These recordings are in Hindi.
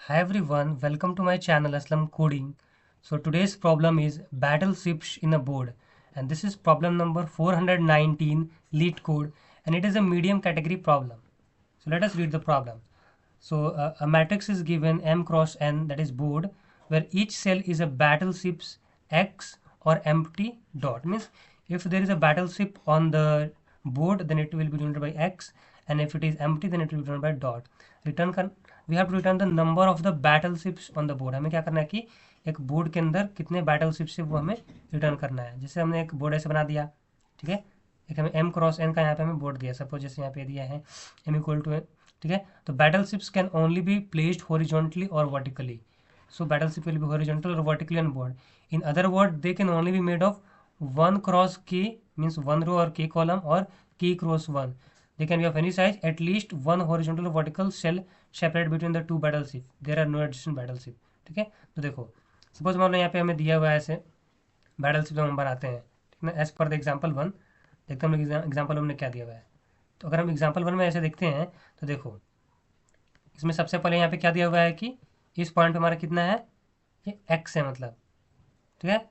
Hi everyone, welcome to my channel Aslam Coding. So today's problem is battleships in a board, and this is problem number 419 lead code, and it is a medium category problem. So let us read the problem. So a matrix is given M cross N, that is board, where each cell is a battleship's X or empty dot. Means if there is a battleship on the board, then it will be denoted by X, and if it is empty, then it will be denoted by dot. Return कर we have to return the number of the battleships on the board. हमें क्या करना है कि एक बोर्ड के अंदर कितने बैटलशिप्स है वो हमें रिटर्न करना है. जैसे हमने एक बोर्ड ऐसे बना दिया, ठीक है. एक हमें एम क्रॉस एन का यहाँ पे हमें बोर्ड दिया, सपोज जैसे यहाँ पे दिया है एम इक्वल टू, ठीक है. तो battleships can only be placed horizontally और vertically. So battleship will be horizontal और vertically on board. In other word they can only be made of one cross K, means one row और के कॉलम, और K cross one. They can be of any size. At least one horizontal or vertical cell separate between the two battleship. There are no adjacent battleship. ठीक है. तो देखो सपोज मान लो यहाँ पे हमें दिया हुआ है ऐसे बैटलशिप हम बनाते हैं, ठीक है. As per the example one देखते हैं हम लोग एग्जाम्पल वन में क्या दिया हुआ है. तो अगर हम एग्जाम्पल वन में ऐसे देखते हैं तो देखो इसमें सबसे पहले यहाँ पे क्या दिया हुआ है कि इस पॉइंट पे हमारा कितना है, ये एक्स है मतलब, ठीक है.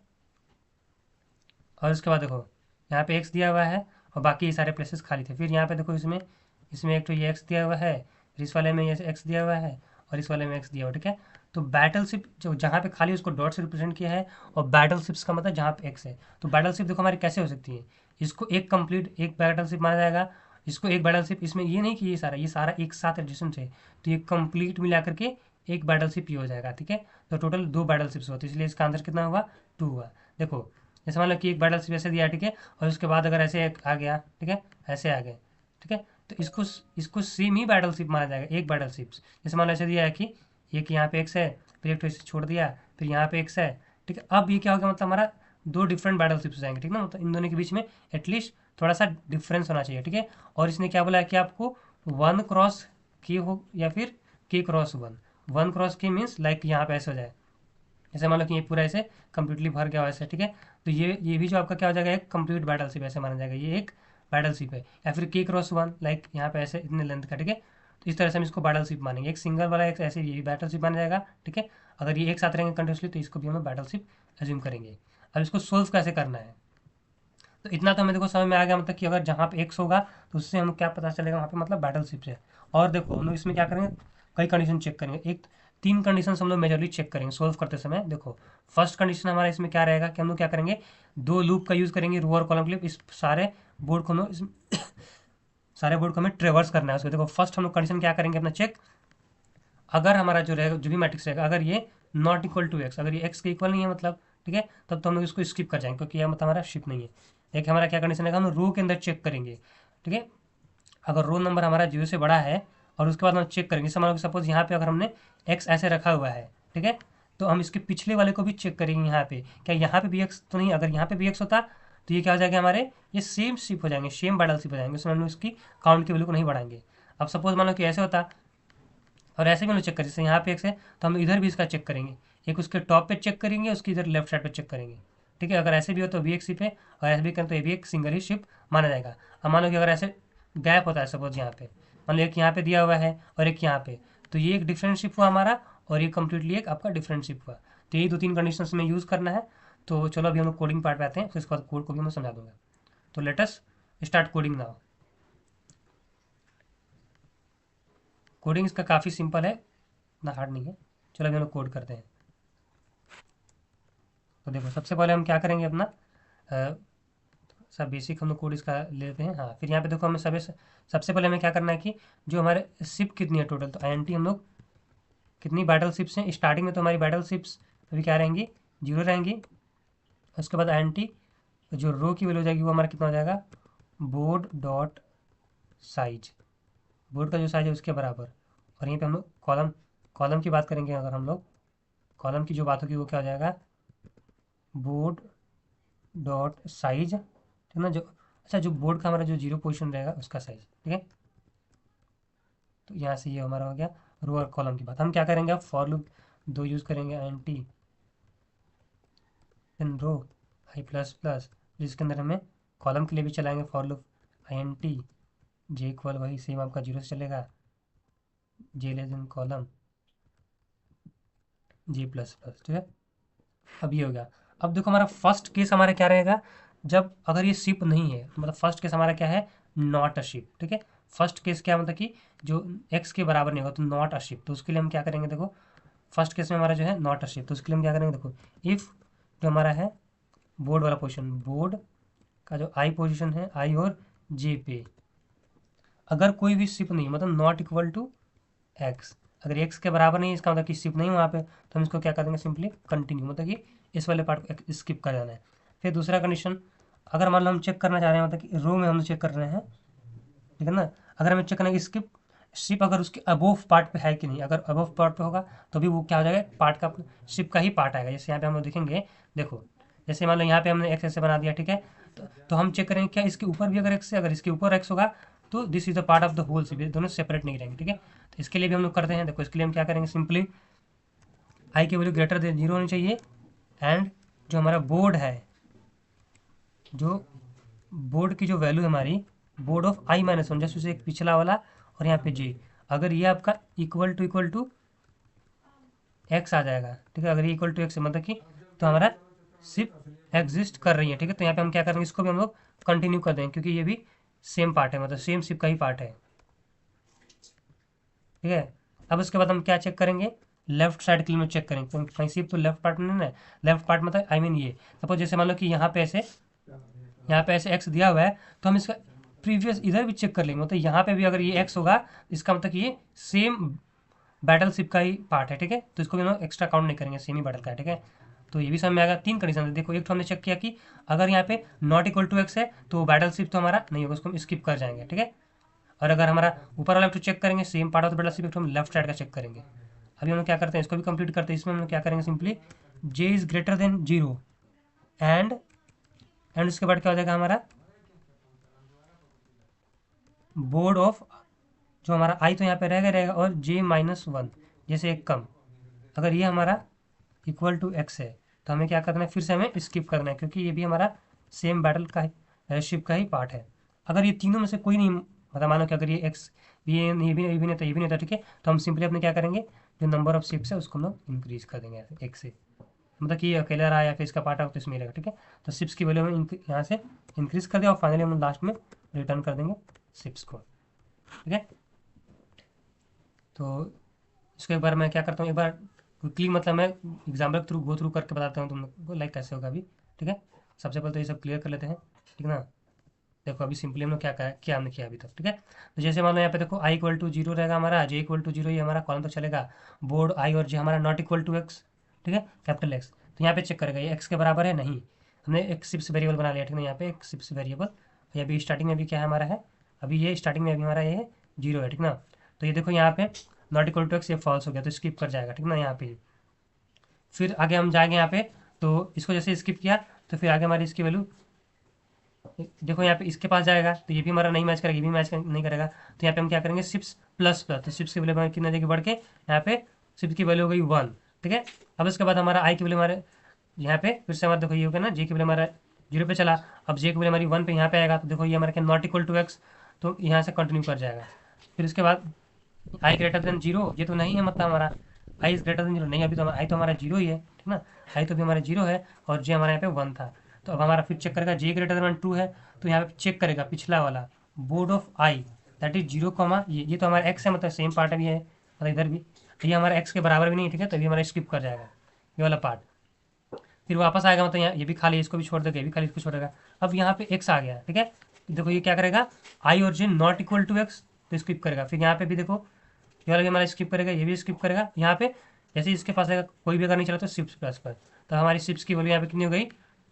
और उसके बाद देखो यहाँ पे एक्स दिया हुआ है और बाकी ये सारे प्लेसेस खाली थे. फिर यहाँ पे देखो इसमें इसमें एक तो ये एक्स दिया हुआ है, फिर इस वाले में ये एक्स दिया हुआ है, और इस वाले में एक्स दिया हुआ है, ठीक है. तो बैटलशिप जो जहाँ पे खाली उसको डॉट से रिप्रेजेंट किया है, और बैटलशिप्स का मतलब जहाँ पे एक्स है. तो बैटलशिप देखो हमारी कैसे हो सकती है, इसको एक कंप्लीट एक बैटलशिप माना जाएगा, इसको एक बैटलशिप. इसमें ये नहीं कि ये सारा एक साथ एडजस्टेंट है, तो ये कंप्लीट मिला करके एक बैटलशिप ये हो जाएगा, ठीक है. तो टोटल दो बैटलशिप्स होते हैं, इसलिए इसका आंसर कितना हुआ, टू हुआ. देखो जैसे मान लो कि एक बैटलशिप ऐसे दिया, ठीक है, और उसके बाद अगर ऐसे एक आ गया, ठीक है, ऐसे आ गए, ठीक है. तो इसको इसको सेम ही बैटलशिप माना जाएगा, एक बैटलशिप. जैसे मान लो ऐसे दिया है कि एक यहाँ पे एक्स है, फिर एक तो इसे छोड़ दिया, फिर यहाँ पे एक्स है, ठीक है. अब ये क्या हो गया, मतलब हमारा दो डिफरेंट बैटलशिप्स हो जाएंगे, ठीक है ना. मतलब इन दोनों के बीच में एटलीस्ट थोड़ा सा डिफरेंस होना चाहिए, ठीक है. और इसने क्या बोला है कि आपको वन क्रॉस के हो या फिर के cross one. One cross K means like यहाँ पे ऐसे हो जाए, जैसे मान लो कि ये पूरा ऐसे कंप्लीटली भर गया वैसे, ठीक है. तो ये भी जो आपका क्या हो जाएगा, एक कंप्लीट बैटलशिप ऐसे माना जाएगा, ये एक बैटलशिप है. या फिर के क्रॉस वन, लाइक यहाँ पे ऐसे इतने लेंथ का, ठीक है. तो इस तरह से हम इसको बैटलशिप मानेंगे. एक सिंगल वाला एक ऐसे ये बैटलशिप माना जाएगा, ठीक है. अगर ये एक साथ रहेंगे कंटिन्यूसली तो इसको भी हम बैटलशिप एज्यूम करेंगे. अब इसको सोल्व कैसे करना है, तो इतना तो हमें देखो समझ में आ गया, मतलब कि अगर जहाँ पे एक्स होगा तो उससे हमें क्या पता चलेगा, वहाँ पे मतलब बैटलशिप है. और देखो हम लोग इसमें क्या करेंगे, कई कंडीशन चेक करेंगे. एक तीन कंडीशन हम लोग मेजरली चेक करेंगे सोल्व करते समय. देखो फर्स्ट कंडीशन हमारा इसमें क्या रहेगा कि हम लोग क्या करेंगे, दो लूप का यूज़ करेंगे रो और कॉलम के लिए. इस सारे बोर्ड को हम लोग सारे बोर्ड को हमें ट्रेवर्स करना है उसको. देखो फर्स्ट हम लोग कंडीशन क्या करेंगे अपना चेक, अगर हमारा जो रहेगा जो भी मैट्रिक्स रहेगा, अगर ये नॉट इक्वल टू एक्स, अगर ये एक्स के इक्वल नहीं है मतलब, ठीक है, तब तो हम लोग इसको स्किप कर जाएंगे क्योंकि यह मतलब हमारा शिप नहीं है. एक हमारा क्या कंडीशन है, हम रो के अंदर चेक करेंगे, ठीक है. अगर रो नंबर हमारा जीरो से बड़ा है और उसके बाद हम चेक करेंगे, जैसे मान लो सपोज यहाँ पे अगर हमने एक्स ऐसे रखा हुआ है, ठीक है, तो हम इसके पिछले वाले को भी चेक करेंगे यहाँ पे, क्या यहाँ पे भी एक्स तो नहीं. अगर यहाँ पे भी एक्स होता तो ये क्या हो जाएगा हमारे, ये सेम शिप हो जाएंगे, सेम बैटल शिप हो जाएंगे, उसमें हम लोग इसकी काउंट की वैल्यू को नहीं बढ़ाएंगे. अब सपोज मान लो कि ऐसे होता और ऐसे भी हम लोग चेक करें, जैसे यहाँ पे एक्स है तो हम इधर भी इसका चेक करेंगे, एक उसके टॉप पे चेक करेंगे, उसकी इधर लेफ्ट साइड पे चेक करेंगे, ठीक है. अगर ऐसे भी हो तो भी एक शिप है, और ऐसे भी करें तो ये भी एक सिंगल ही शिप माना जाएगा. अब मान लो कि अगर ऐसे गैप होता है, सपोज यहाँ पे मान लो एक यहाँ पे दिया हुआ है और एक यहाँ पे, तो ये एक डिफरेंट शिप हुआ हमारा, और ये कम्प्लीटली एक आपका डिफरेंट शिप हुआ. तो यही दो तीन कंडीशन में यूज़ करना है. तो चलो अभी हम लोग कोडिंग पार्ट पे आते हैं, फिर उसके बाद कोड को भी मैं समझा दूंगा. तो let us start coding now. Coding इसका काफ़ी सिंपल है, इतना हार्ड नहीं है. चलो अभी हम लोग कोड करते हैं. तो देखो सबसे पहले हम क्या करेंगे अपना सब बेसिक हम लोग कोड इसका लेते हैं. हाँ फिर यहाँ पे देखो हमें सबसे पहले हमें क्या करना है कि जो हमारे शिप कितनी है टोटल, तो आई हम लोग कितनी बैटल शिप्स हैं स्टार्टिंग में, तो हमारी बैटल शिप्स अभी क्या रहेंगी, जीरो रहेंगी. उसके बाद आई जो रो की वैल्यू हो जाएगी वो हमारा कितना हो जाएगा, बोर्ड डॉट साइज, बोर्ड का जो साइज है उसके बराबर. और यहीं पे हम लोग कॉलम कॉलम की बात करेंगे, अगर हम लोग कॉलम की जो बात होगी वो क्या हो जाएगा, बोर्ड डॉट साइज, ठीक है ना. जो अच्छा जो बोर्ड का हमारा जो जीरो पोजीशन रहेगा उसका साइज, ठीक है. तो यहाँ से ये हमारा हो गया रो और कॉलम की बात. हम क्या करेंगे, अब फॉर लूप दो यूज़ करेंगे, int in row I plus plus, जिसके अंदर हमें कॉलम के लिए भी चलाएंगे for loop I N T J equal वही सेम आपका जीरो से चलेगा, J less than column, G plus plus, ठीक है। अब ये हो गया। अब देखो हमारा फर्स्ट केस हमारा क्या रहेगा, जब अगर ये शिप नहीं है तो मतलब फर्स्ट केस हमारा क्या है, नॉट अ शिप, ठीक है। फर्स्ट केस क्या मतलब कि जो एक्स के बराबर नहीं होगा तो नॉट अ शिप, तो उसके लिए हम क्या करेंगे, देखो फर्स्ट केस में हमारा जो है नॉट अ शिप, तो उसके लिए हम क्या करेंगे, देखो इफ़ जो हमारा है बोर्ड वाला पोजीशन, बोर्ड का जो आई पोजीशन है, आई और जे पे अगर कोई भी शिप नहीं मतलब नॉट इक्वल टू एक्स, अगर एक्स के बराबर नहीं है इसका मतलब कि शिप नहीं वहाँ पे, तो हम इसको क्या कर देंगे, सिंपली कंटिन्यू, मतलब कि इस वाले पार्ट को स्किप कर जाना है। फिर दूसरा कंडीशन, अगर मान लो हम चेक करना चाह रहे हैं मतलब कि रो में हम चेक कर रहे हैं, ठीक है ना, अगर हमें चेक करना है कि स्किप शिप अगर उसके अबोव पार्ट पे है कि नहीं, अगर अबोव पार्ट पे होगा तो भी वो क्या हो जाएगा, पार्ट का शिप का ही पार्ट आएगा। जैसे यहाँ पे हम लोग देखेंगे, देखो जैसे मान लो यहाँ पे हमने एक्स ऐसे बना दिया, ठीक है, तो हम चेक करेंगे क्या इसके ऊपर भी अगर एक्स है, अगर इसके ऊपर एक्स होगा तो this is the part of the whole ship, दोनों सेपरेट नहीं रहेंगे, ठीक है। तो इसके लिए भी हम लोग करते हैं, देखो इसके लिए हम क्या करेंगे, सिंपली आई की वैल्यू ग्रेटर देन जीरो होनी चाहिए, एंड जो हमारा बोर्ड है, जो बोर्ड की जो वैल्यू है हमारी, board of I minus one, जैसे उसे एक पिछला वाला और यहाँ पे जे, अगर ये आपका इक्वल टू एक्स आ जाएगा, ठीक है, अगर ये इक्वल टू एक्स मतलब कि तो हमारा सिर्फ एग्जिस्ट कर रही है, ठीक है। तो यहाँ पे हम क्या करेंगे, इसको भी हम लोग कंटिन्यू कर देंगे क्योंकि ये भी सेम पार्ट है, मतलब सेम शिप का ही पार्ट है, ठीक है। अब उसके बाद हम क्या चेक करेंगे, लेफ्ट साइड के लिए में चेक करेंगे, क्योंकि कहीं सिर्फ तो लेफ्ट पार्ट में नहीं है, लेफ्ट पार्ट मतलब आई मीन ये सपोज जैसे मान लो कि यहाँ पे ऐसे एक्स दिया हुआ है, तो हम इसका प्रीवियस इधर भी चेक कर लेंगे, मतलब यहाँ पे भी अगर ये एक्स होगा इसका मतलब कि ये सेम बैटल शिप का ही पार्ट है, ठीक है। तो इसको भी हम एक्स्ट्रा काउंट नहीं करेंगे, सेम ही बैटल का है, ठीक है। तो ये भी समझ में आएगा। तीन कंडीशन है, देखो एक तो हमने चेक किया कि अगर यहाँ पे नॉट इक्वल टू एक्स है तो बैटल शिप तो हमारा नहीं होगा, उसको हम स्किप कर जाएंगे, ठीक है। और अगर हमारा ऊपर वाला तो चेक करेंगे same part of the battle ship, तो हम लेफ्ट साइड का चेक करेंगे। अभी हम क्या करते हैं, इसको भी कंप्लीट करते हैं, इसमें हम क्या करेंगे, simply J is greater than zero, and उसके बाद क्या हो जाएगा हमारा बोर्ड ऑफ, जो हमारा आई तो यहाँ पे रहेगा और जे माइनस वन, जैसे एक कम, अगर ये हमारा इक्वल टू एक्स है तो हमें क्या करना है, फिर से हमें स्किप करना है क्योंकि ये भी हमारा सेम बैटल का ही शिप का ही पार्ट है। अगर ये तीनों में से कोई नहीं, मतलब मानो कि अगर ये एक्स ये भी नहीं था, ये भी नहीं था, ठीक है, तो हम सिंपली अपने क्या करेंगे, जो नंबर ऑफ शिप्स है उसको हम लोग इंक्रीज कर देंगे एक से, मतलब कि ये अकेला रहा या फिर इसका पार्ट ऑफ तो इसमें रहेगा, ठीक है। तो शिप्स की वैल्यू में यहाँ से इंक्रीज कर दिया और फाइनली हम लास्ट में रिटर्न कर देंगे शिप्स को, ठीक है। तो इसको एक बार मैं क्या करता हूँ, एक बार क्विकली मतलब मैं एग्जाम्पल के थ्रू गो थ्रू करके बताता हूँ तुम लोग को, लाइक कैसे होगा अभी, ठीक है। सबसे पहले तो ये सब क्लियर कर लेते हैं, ठीक ना। देखो अभी सिंपली हम लोग क्या हमने किया अभी तक, ठीक है। तो जैसे मान लो यहाँ पे देखो आई इक्वल टू जीरो रहेगा हमारा, जे इक्वल टू जीरो, ये हमारा कॉलम तो चलेगा, बोर्ड आई और जे हमारा नॉट इक्वल टू एक्स, ठीक है, कैपिटल एक्स, तो यहाँ पे चेक करेगा ये एक्स के बराबर है नहीं, हमने एक सिप्स वेरिएबल बना लिया, ठीक है, यहाँ पे एक सिप्स वेरिएबल, ये अभी स्टार्टिंग में भी क्या है हमारा है, अभी ये स्टार्टिंग में अभी हमारा ये जीरो है, ठीक ना। तो ये देखो यहाँ पे नॉट इक्वल टू एक्स, ये फॉल्स हो गया तो स्किप कर जाएगा, ठीक ना, यहाँ पे। फिर आगे हम जाएंगे यहाँ पे, तो इसको जैसे स्किप किया तो फिर आगे हमारी इसकी वैल्यू, देखो यहाँ पे इसके पास जाएगा तो ये भी हमारा नहीं मैच करेगा, ये भी मैच नहीं करेगा, तो यहाँ पे हम क्या करेंगे, सिप्स प्लस प्लस, तो सिप्स की वैल्यू हमारी कितने जगह बढ़ के यहाँ पे सिप्स की वैल्यू हो गई वन, ठीक है। अब उसके बाद हमारा आई की वैल्यू हमारे यहाँ पे फिर से हमारा देखो ये हो गया ना, जे की वैल्यू हमारा जीरो पे चला, अब जे की वैल्यू हमारी वन पे यहाँ पे आएगा, तो देखो ये हमारा क्या नॉट इक्वल टू एक्स, तो यहाँ से कंटिन्यू कर जाएगा। फिर उसके बाद आई ग्रेटर देन जीरो, ये तो नहीं है, मतलब हमारा आई इज ग्रेटर देन जीरो नहीं, अभी तो आई तो हमारा जीरो ही है, ठीक ना, आई तो भी हमारा जीरो है और जे हमारे यहाँ पे वन था। तो अब हमारा फिर चेक करेगा जे ग्रेटर देन टू है, तो यहाँ पे चेक करेगा पिछला वाला board of I, that is zero comma ये तो हमारा एक्स है, मतलब सेम पार्ट अभी है, मतलब इधर भी ये हमारा एक्स के बराबर भी नहीं है, ठीक है, तभी हमारा स्किप कर जाएगा ये वाला पार्ट। फिर वापस आएगा, मतलब यहाँ ये भी खाली, इसको भी छोड़ देगा, ये भी खाली, इसको छोड़ेगा। अब यहाँ पे एक्स आ गया, ठीक है, तो देखो ये क्या करेगा, आई और जे नॉट इक्वल टू एक्स, तो स्किप करेगा। फिर यहाँ पे भी देखो ये वाला भी हमारा स्किप करेगा, ये भी स्किप करेगा। यहाँ पे जैसे इसके पास आएगा कोई भी अगर नहीं चला तो शिफ्ट प्लस पर, तो हमारी शिफ्ट की वैल्यू यहाँ पे कितनी हो गई,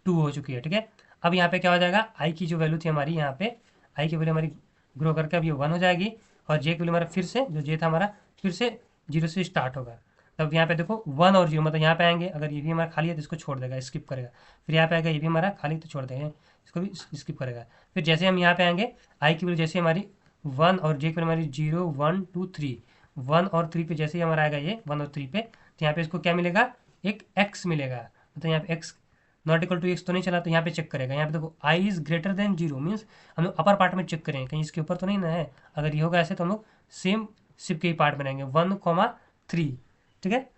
टू हो चुकी है, ठीक है। अब यहाँ पे क्या हो जाएगा, आई की जो वैल्यू थी हमारी, यहाँ पे आई की वैल्यू हमारी ग्रो करके अब ये वन हो जाएगी, और जे की वैल्यू हमारा फिर से जो जे था हमारा फिर से जीरो से स्टार्ट होगा। तब यहाँ पे देखो वन और जीरो, मतलब यहाँ पे आएंगे, अगर ये भी हमारा खाली है तो इसको छोड़ देगा, स्किप करेगा। फिर यहाँ पे आएगा ये भी हमारा खाली तो छोड़ देंगे, इसको भी स्किप करेगा। फिर जैसे हम यहाँ पे आएंगे, आई की वैल्यू जैसे हमारी वन और जे की वैल्यू हमारी zero one two three, one और थ्री पे जैसे ही हमारा आएगा ये वन और थ्री पे, तो यहाँ पे इसको क्या मिलेगा, एक एक्स मिलेगा, मतलब यहाँ पे x not equal to x तो नहीं चला, तो यहाँ पे चेक करेगा, यहाँ पे देखो I is greater than zero, means हम लोग अपर पार्ट में चेक करेंगे कहीं इसके ऊपर तो नहीं ना है, अगर ये होगा ऐसे तो हम लोग सेम शिप के ही पार्ट बनाएंगे वन कॉमा थ्री, ठीक है।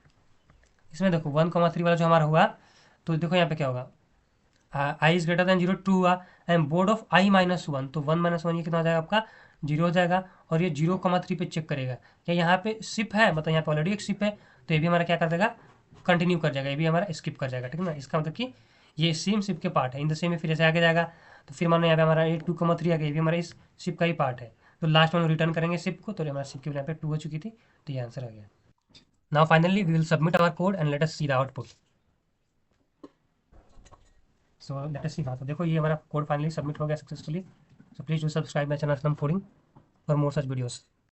इसमें देखो 1,3 वाला जो हमारा हुआ, तो देखो यहाँ पे क्या होगा, आई इज ग्रेटर देन 0 ट्रू हुआ, एंड बोर्ड ऑफ i-1, तो 1 - 1 ये कितना हो जाएगा आपका, 0 हो जाएगा। और ये 0,3 पे चेक करेगा क्या यहाँ पे सिप है, मतलब यहाँ पे ऑलरेडी एक सिप है, तो ये भी हमारा क्या कर देगा, कंटिन्यू कर जाएगा, ये भी हमारा स्किप कर जाएगा, ठीक है ना। इसका मतलब कि ये सेम सिप के पार्ट है, इन द सेम में फिर ऐसे आगे जाएगा, तो फिर मानो यहाँ पे हमारा 2,3 आ गया, ये भी हमारा इस सिप का ही पार्ट है। तो लास्ट में हम रिटर्न करेंगे सिप को, तो हमारा सिप की यहाँ पे 2 हो चुकी थी, तो ये आंसर आ गया। Now finally we will submit our code and let us see the output. So let us see. हाँ, तो देखो ये हमारा कोड फाइनली सबमिट हो गया successfully. So please do subscribe my channel Aslam coding for more such videos.